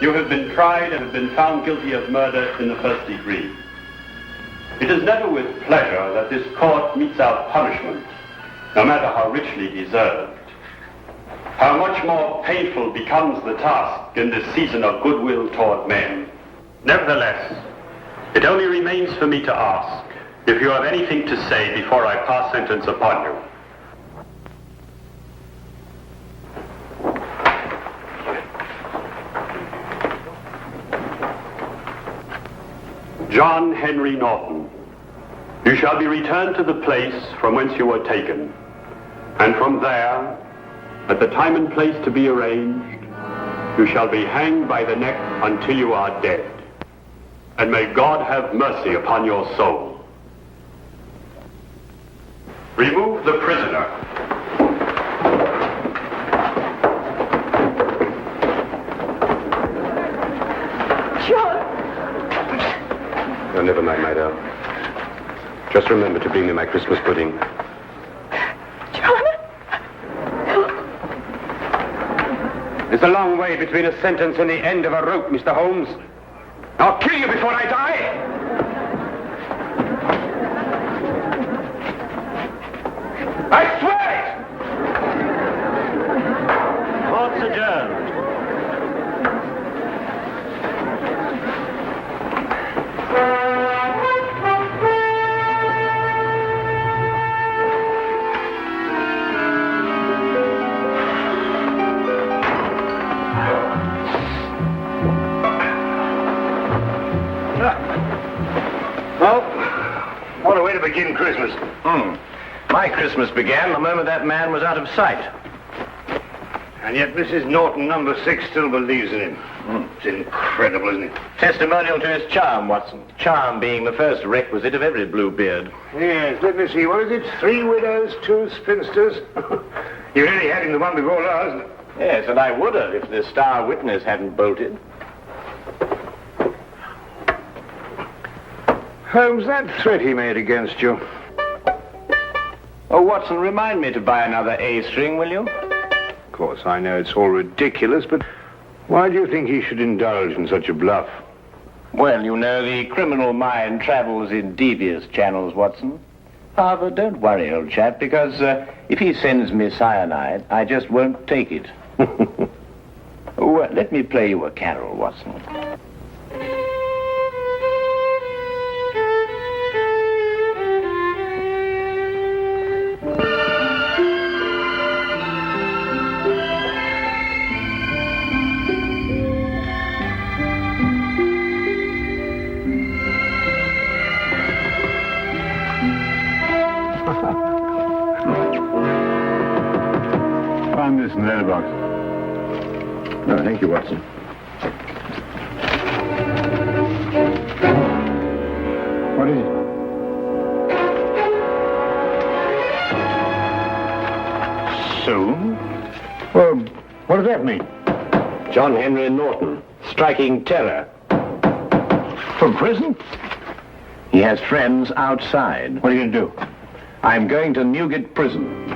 You have been tried and have been found guilty of murder in the first degree. It is never with pleasure that this court metes out punishment, no matter how richly deserved. How much more painful becomes the task in this season of goodwill toward men. Nevertheless, it only remains for me to ask if you have anything to say before I pass sentence upon you. John Henry Norton, you shall be returned to the place from whence you were taken, and from there, at the time and place to be arranged, you shall be hanged by the neck until you are dead. And may God have mercy upon your soul. Remove the prisoner. Oh, never mind, my darling. Just remember to bring me my Christmas pudding. John? There's a long way between a sentence and the end of a rope, Mr. Holmes. I'll kill you before I die! I swear it! Court's adjourned. What a way to begin Christmas. My Christmas began the moment that man was out of sight. And yet Mrs. Norton, number 6, still believes in him. It's incredible, isn't it? Testimonial to his charm, Watson. Charm being the first requisite of every Bluebeard. Yes, let me see. What is it? 3 widows, 2 spinsters. You really had him the one before last. Yes, and I would have if the star witness hadn't bolted. Holmes, that threat he made against you. Oh, Watson, remind me to buy another A string, will you? Of course, I know it's all ridiculous, but why do you think he should indulge in such a bluff? Well, you know, the criminal mind travels in devious channels, Watson. However, don't worry, old chap, because if he sends me cyanide, I just won't take it. Let me play you a carol, Watson. Find this in the letterbox. Oh, thank you, Watson. What is it? Soon? Well, what does that mean? John Henry Norton, striking terror. From prison? He has friends outside. What are you going to do? I'm going to Newgate Prison.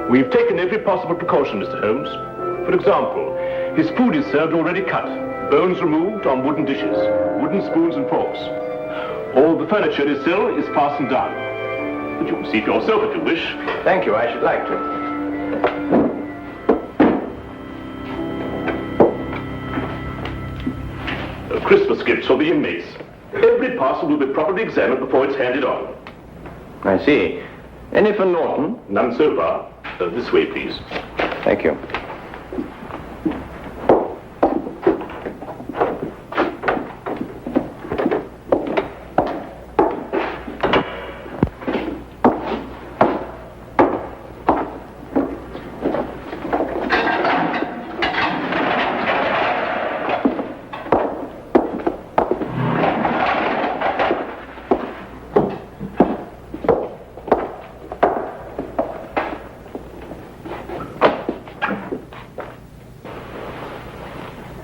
We've taken every possible precaution, Mr. Holmes. For example, his food is served already cut, bones removed on wooden dishes, wooden spoons and forks. All the furniture is fastened down. But you can see for yourself if you wish. Thank you, I should like to. Christmas gifts for the inmates. Every parcel will be properly examined before it's handed on. I see. Any for Norton? None so far. This way, please. Thank you.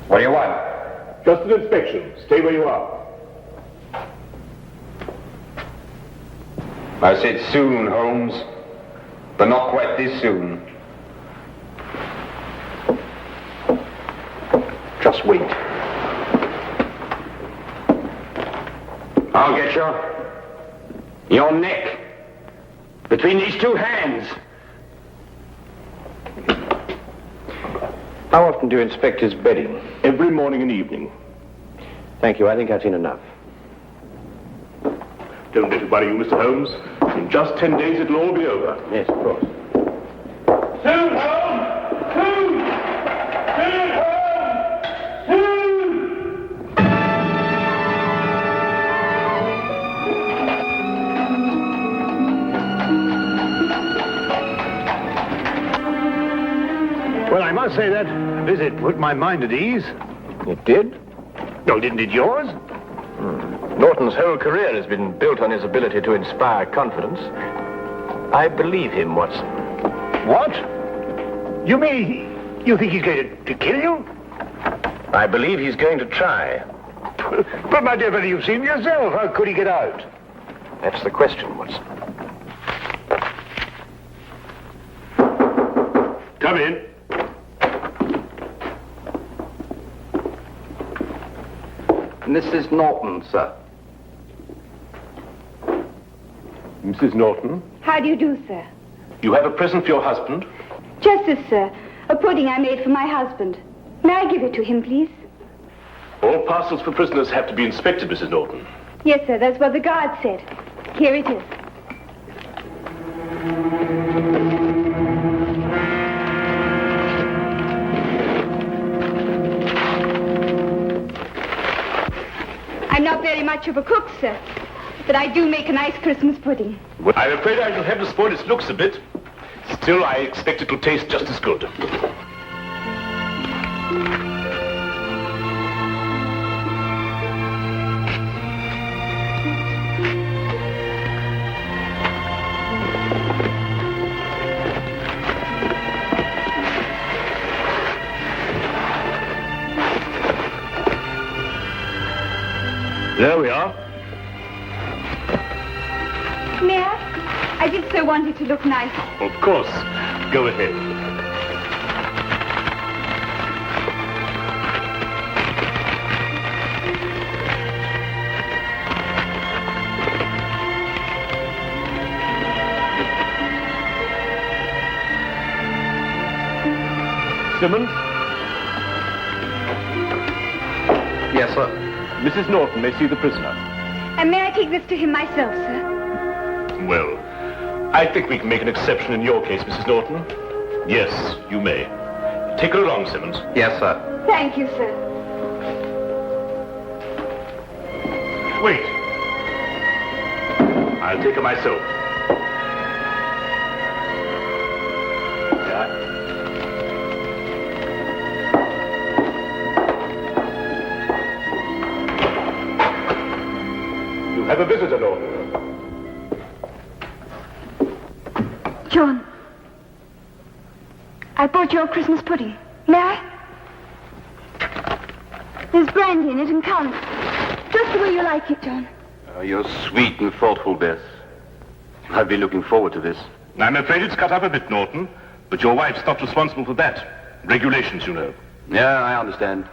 What do you want? Just an inspection. Stay where you are. I said soon, Holmes, but not quite this soon. Just wait. I'll get your neck between these two hands. How often do you inspect his bedding? Every morning and evening. Thank you. I think I've seen enough. Don't let it worry you, Mr. Holmes. In just 10 days, it'll all be over. Yes, of course. Soon, Holmes! Soon! Soon, Holmes! Soon! Well, I must say that visit put my mind at ease. It did? No, didn't it yours? Norton's whole career has been built on his ability to inspire confidence. I believe him, Watson. What? You mean you think he's going to kill you? I believe he's going to try. But, my dear fellow, you've seen yourself. How could he get out? That's the question, Watson. Come in. Mrs. Norton, sir. Mrs. Norton, How do you do, sir? you have a present for your husband? Just this, sir. A pudding I made for my husband. May I give it to him, please? All parcels for prisoners have to be inspected, Mrs. Norton. Yes, sir. That's what the guard said. Here it is. I'm not very much of a cook, sir, but I do make a nice Christmas pudding. Well, I'm afraid I shall have to spoil its looks a bit. Still, I expect it will taste just as good. There we are. May I? I did so want it to look nice. Of course. Go ahead. Simmons? Yes, sir. Mrs. Norton may see the prisoner. And may I take this to him myself, sir? Well, I think we can make an exception in your case, Mrs. Norton. Yes, you may. Take her along, Simmons. Yes, sir. Thank you, sir. Wait. I'll take her myself. You have a visitor, Norton. John, I bought your Christmas pudding. May I? There's brandy in it and currants. Just the way you like it, John. Oh, you're sweet and thoughtful, Bess. I've been looking forward to this. I'm afraid it's cut up a bit, Norton, but your wife's not responsible for that. Regulations, you know. Yeah, I understand.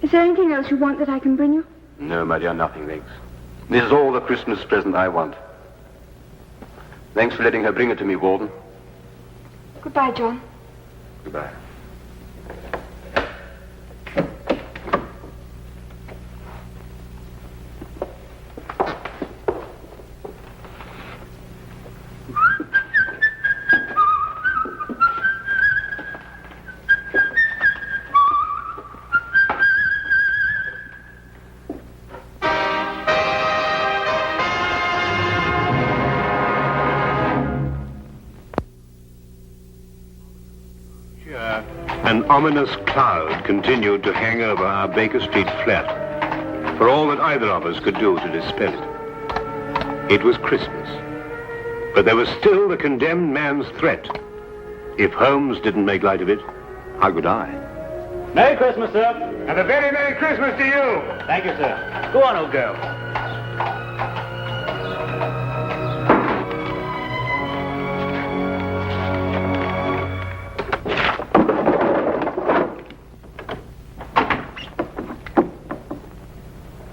Is there anything else you want that I can bring you? No, my dear, nothing, thanks. This is all the Christmas present I want. Thanks for letting her bring it to me, Warden. Goodbye, John. Goodbye. An ominous cloud continued to hang over our Baker Street flat, for all that either of us could do to dispel it. It was Christmas, but there was still the condemned man's threat. If Holmes didn't make light of it, how could I? Merry Christmas, sir. And a very Merry Christmas to you! Thank you, sir. Go on, old girl.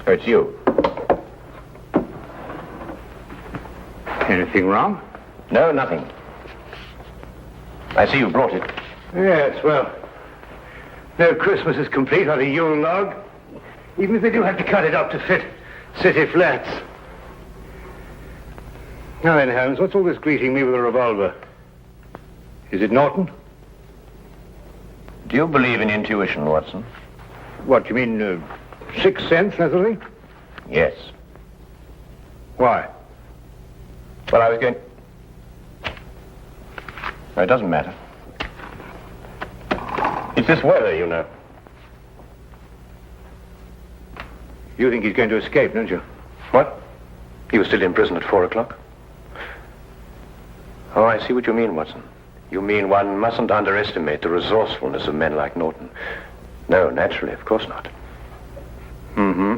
Oh, it's you. Anything wrong? No, nothing. I see you brought it. Yes, well, no Christmas is complete without a Yule log, even if they do have to cut it up to fit city flats. Now then, Holmes, what's all this greeting me with a revolver? Is it Norton? Do you believe in intuition, Watson? What, you mean, sixth sense, that sort of thing? Yes. Why? Well, I was going... No, it doesn't matter. It's this weather, you know. You think he's going to escape, don't you? What? He was still in prison at 4 o'clock? Oh, I see what you mean, Watson. You mean one mustn't underestimate the resourcefulness of men like Norton. No, naturally, of course not. Mm-hmm.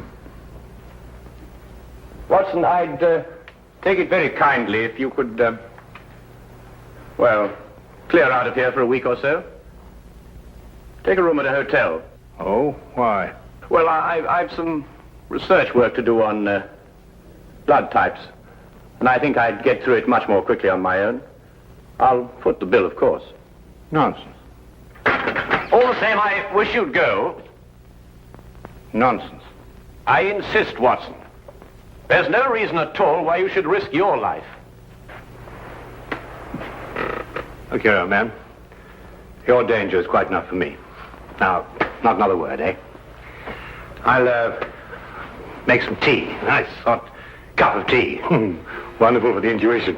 Watson, I'd take it very kindly if you could, well, clear out of here for a week or so. Take a room at a hotel. Oh, why? Well, I've some research work to do on blood types. And I think I'd get through it much more quickly on my own. I'll foot the bill, of course. Nonsense. All the same, I wish you'd go. Nonsense. I insist, Watson. There's no reason at all why you should risk your life. Look here, old man. Your danger is quite enough for me. Now, not another word, eh? I'll, make some tea. Nice hot cup of tea. Wonderful for the intuition.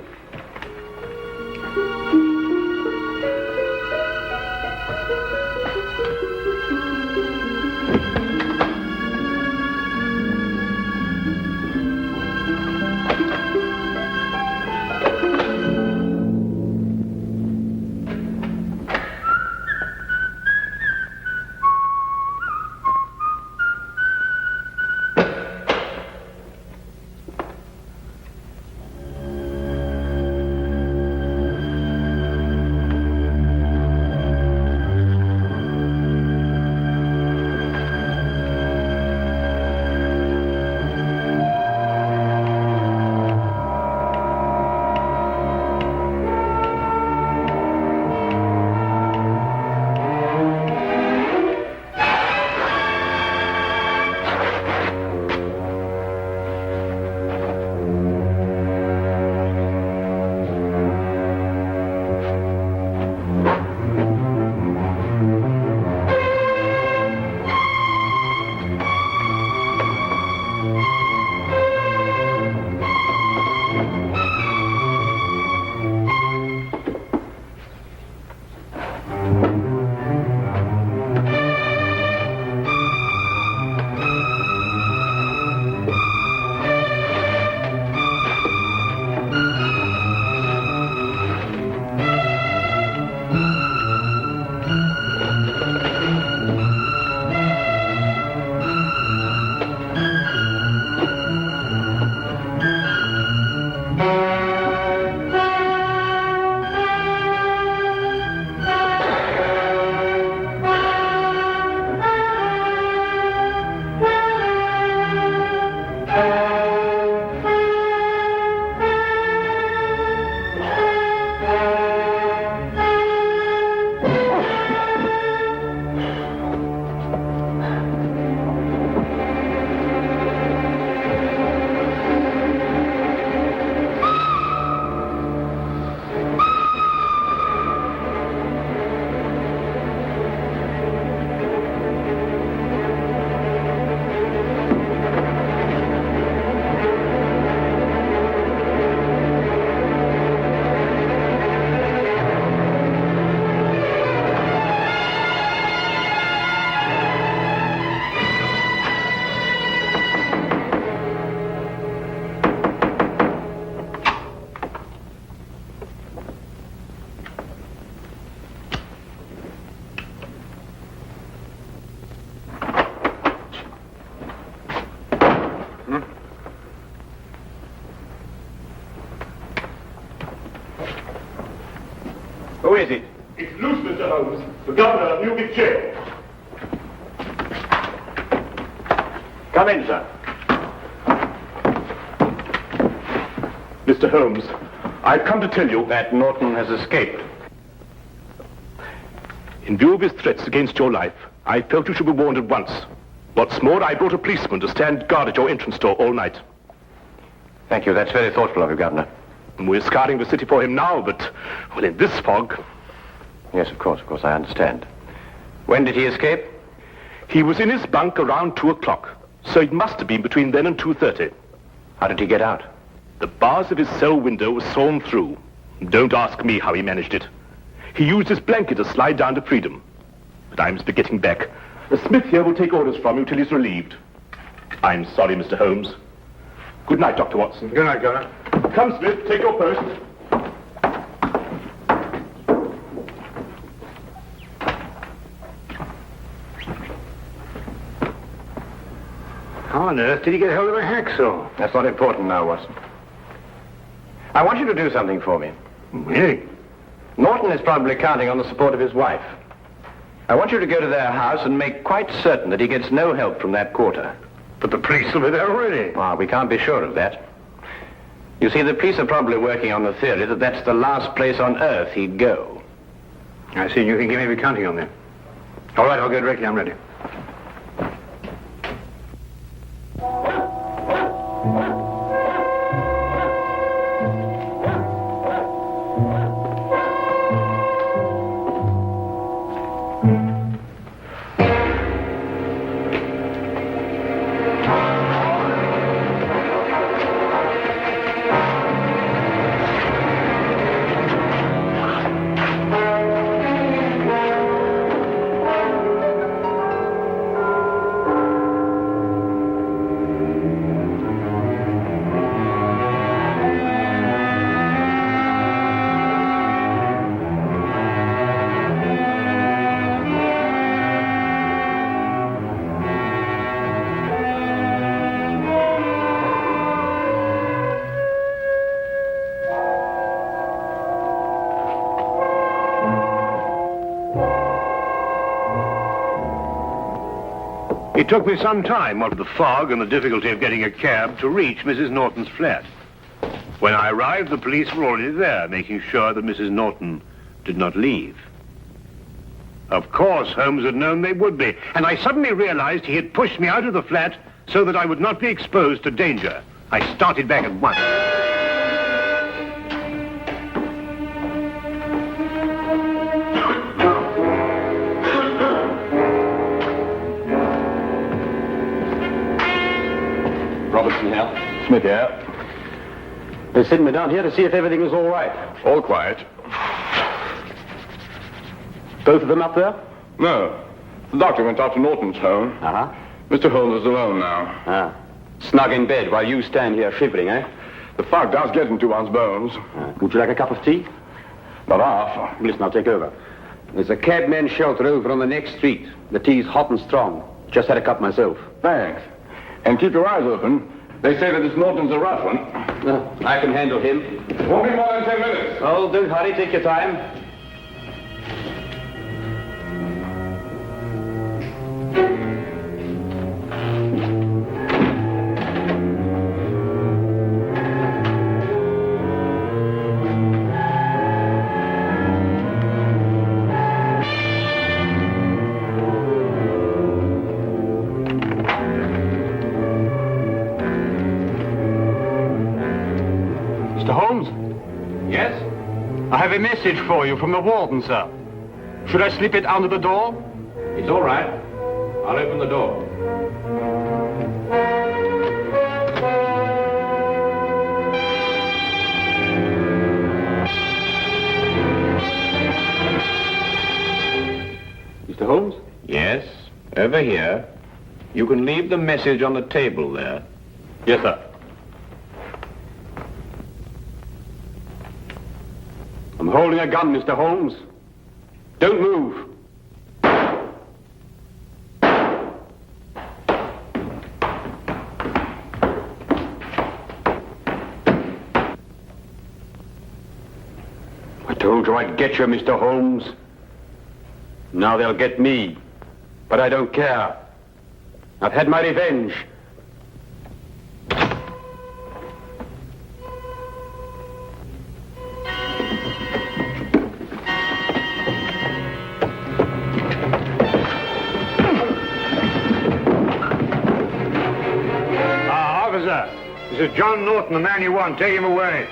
Who is it? It's loose, Mr. Holmes. The governor of Newgate Jail. Come in, sir. Mr. Holmes, I've come to tell you That Norton has escaped. in view of his threats against your life, I felt you should be warned at once. What's more, I brought a policeman to stand guard at your entrance door all night. Thank you. That's very thoughtful of you, Governor. We're scouring the city for him now, but, well, in this fog... Yes, of course, I understand. When did he escape? He was in his bunk around 2 o'clock, so it must have been between then and 2:30. How did he get out? The bars of his cell window were sawn through. Don't ask me how he managed it. He used his blanket to slide down to freedom. But I must be getting back. The Smith here will take orders from you till he's relieved. I'm sorry, Mr. Holmes. Good night, Dr. Watson. Good night, Governor. Come, Smith, take your post. How on earth did he get hold of a hacksaw? That's not important now, Watson. I want you to do something for me. Really? Norton is probably counting on the support of his wife. I want you to go to their house and make quite certain that he gets no help from that quarter. But the police will be there already. Well, we can't be sure of that. You see, the police are probably working on the theory that that's the last place on earth he'd go. I see, and you think he may be counting on them. All right, I'll go directly. I'm ready. It took me some time, what with the fog and the difficulty of getting a cab, to reach Mrs. Norton's flat. When I arrived, the police were already there, making sure that Mrs. Norton did not leave. Of course, Holmes had known they would be, and I suddenly realized he had pushed me out of the flat so that I would not be exposed to danger. I started back at once. Robertson here. Smith here. They sent me down here to see if everything was all right. All quiet. Both of them up there? No. The doctor went out to Norton's home. Uh-huh. Mr. Holmes is alone now. Ah. Snug in bed while you stand here shivering, eh? The fog does get into one's bones. Would you like a cup of tea? Not half. Listen, I'll take over. There's a cabman's shelter over on the next street. The tea's hot and strong. Just had a cup myself. Thanks. And keep your eyes open. They say that this Norton's a rough one. I can handle him. Won't be more than 10 minutes. Oh, don't hurry. Take your time. I have a message for you from the warden, sir. Should I slip it under the door? It's all right. I'll open the door. Mr. Holmes? Yes, over here. You can leave the message on the table there. Yes, sir. I'm holding a gun, Mr. Holmes. Don't move. I told you I'd get you, Mr. Holmes. Now they'll get me. But I don't care. I've had my revenge. This is John Norton, the man you want. Take him away.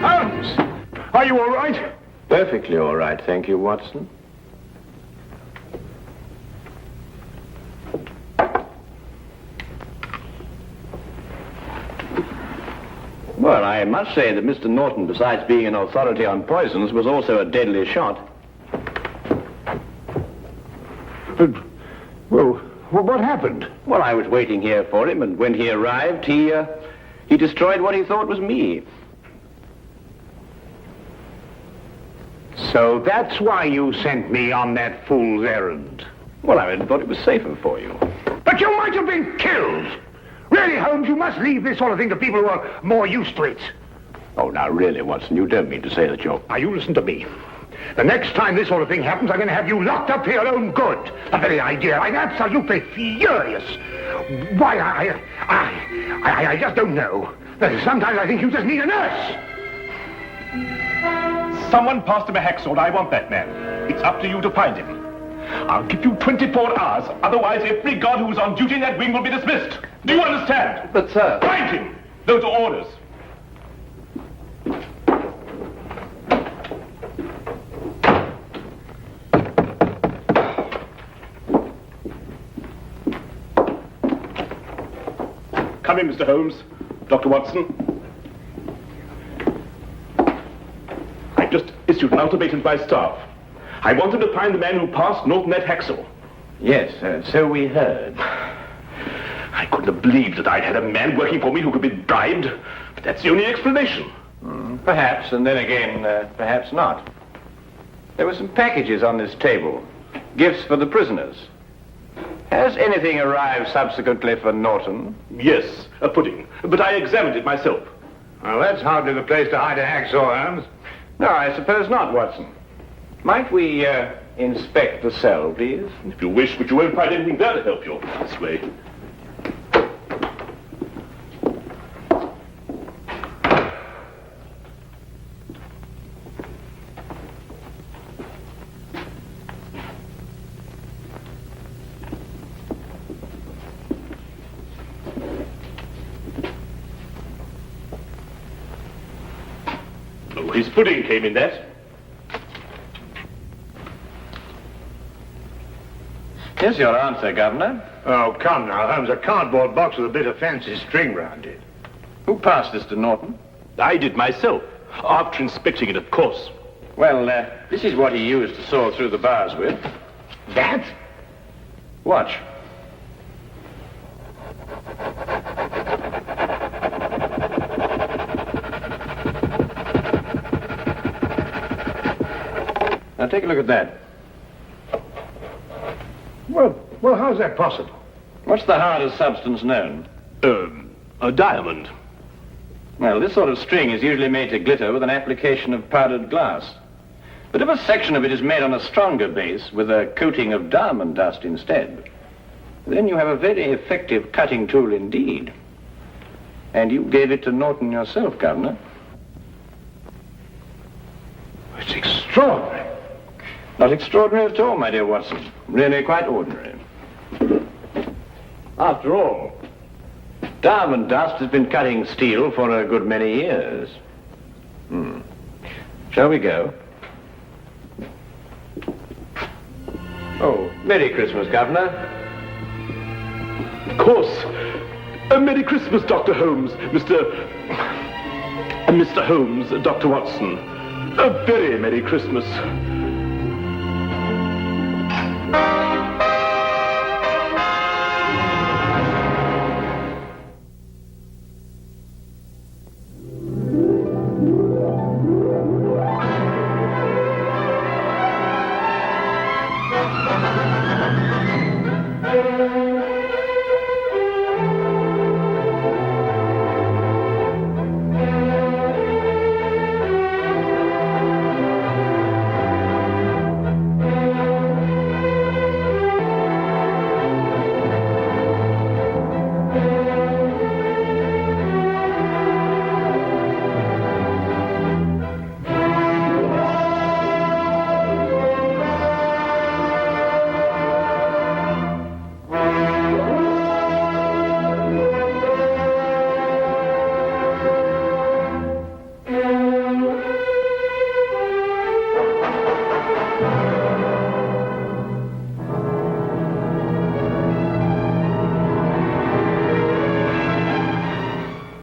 Holmes! Are you all right? Perfectly all right, thank you, Watson. Well, I must say that Mr. Norton, besides being an authority on poisons, was also a deadly shot. Well, what happened? Well, I was waiting here for him, and when he arrived, he destroyed what he thought was me. So that's why you sent me on that fool's errand. Well, I thought it was safer for you. But you might have been killed! Really, Holmes, you must leave this sort of thing to people who are more used to it. Oh, now really, Watson, you don't mean to say that you're... Now, you listen to me. The next time this sort of thing happens, I'm going to have you locked up for your own good. The very idea. I'm absolutely furious. Why, I just don't know. Sometimes I think you just need a nurse. Someone passed him a hacksaw. I want that man. It's up to you to find him. I'll give you 24 hours. Otherwise, every guard who's on duty in that wing will be dismissed. Do you understand? But, sir... Find him! Those are orders. Come in, Mr. Holmes. Dr. Watson. I've just issued an ultimatum to my staff. I want him to find the man who passed Norton that hacksaw. Yes, so we heard. I couldn't have believed that I'd had a man working for me who could be bribed. But that's the only explanation. Perhaps, and then again, perhaps not. There were some packages on this table. Gifts for the prisoners. Has anything arrived subsequently for Norton? Yes, a pudding. But I examined it myself. Well, that's hardly the place to hide a hacksaw, Holmes. No, I suppose not, Watson. Might we, inspect the cell, please? If you wish, but you won't find anything there to help you. This way. Oh, his pudding came in that. Here's your answer, Governor. Oh, come now, Holmes. A cardboard box with a bit of fancy string round it. Who passed this to Norton? I did myself, after inspecting it, of course. Well, this is what he used to saw through the bars with. That? Watch. Now take a look at that. Well, how's that possible? What's the hardest substance known? A diamond. Well, this sort of string is usually made to glitter with an application of powdered glass. But if a section of it is made on a stronger base with a coating of diamond dust instead, then you have a very effective cutting tool indeed. And you gave it to Norton yourself, Governor. It's extraordinary. Not extraordinary at all, my dear Watson. Really quite ordinary. After all, diamond dust has been cutting steel for a good many years. Shall we go? Oh, Merry Christmas, Governor. Of course. Merry Christmas, Dr. Holmes, Mr. Holmes, Dr. Watson. A very Merry Christmas.